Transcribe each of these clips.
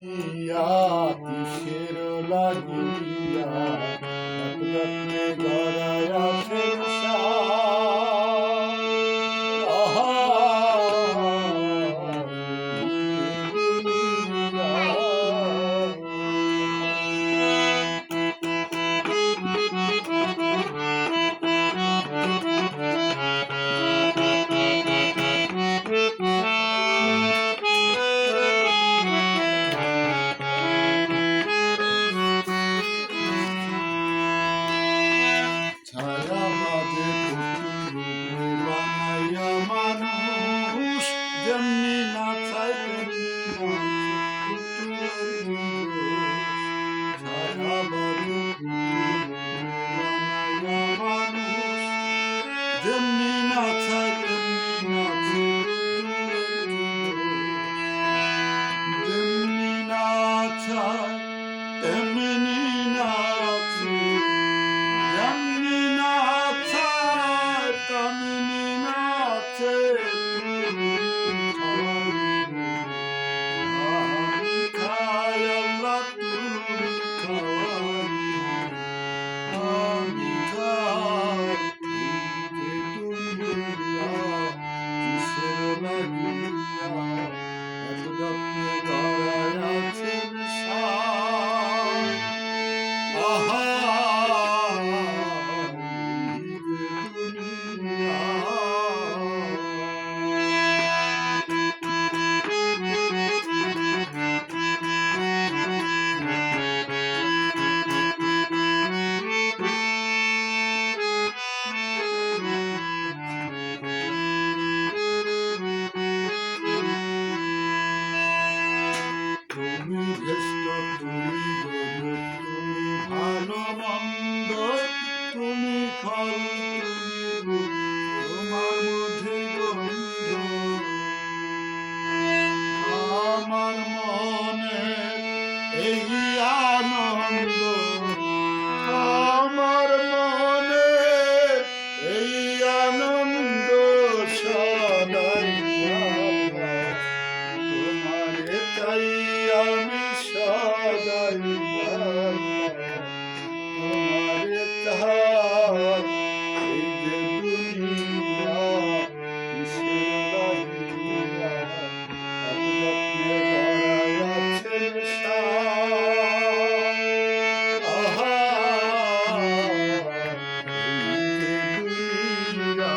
ইয়া কিসের লাগিয়া এত যত্নে গড়ায় আছেন আহা ছায়া বাঁধে পুতুল বানাইয়া মানুষ যেমনি নাচায় তেমনি ছায়া বাঁধে বানাইয়া মানুষ যেমনি নাচায় তেমনি নাচে যেমনি নাচায় তেমনি নাচে যেমনি নাচায় তেমনি নাচে আমি খাই আল্লাহ তুমি খাওয়াই আমি খাই দুনিয়া কিসের লাগিয়া এত যত্নে গড়ায় আছেন আহা তুমি ভেষ্ট তুমি গরু তুমি ভালো মন্দ তুমি ফল তুমি তোমার মধ্যে গন্ধ আমার মনে এই আনন্দ আমার মনে এই আনন্দ সদাই তোমারে চাই আমি সদাই তোমারে চাই এই যে দুনিয়া কিসের লাগিয়া এত যত্নে গড়ায় আছেন আহা এই যে দুনিয়া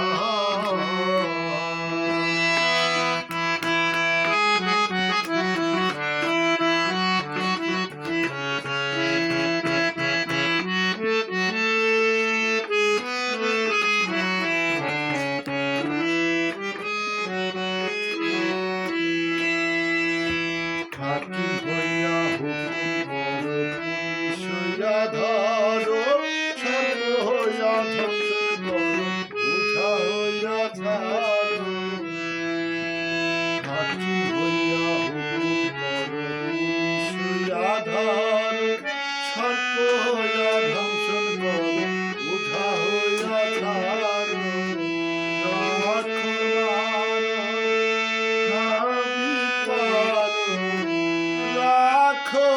হাতি হইয়া হুকুম করো পুলিশ হইয়া ধরো সর্ব হইয়া ধ্বংস করো উঠা হইয়া ছাড়ো হাতি হইয়া হুকুম করো পুলিশ হইয়া ধরো সর্ব হইয়া ধ্বংস করো উঠা হইয়া ছাড়ো রাখো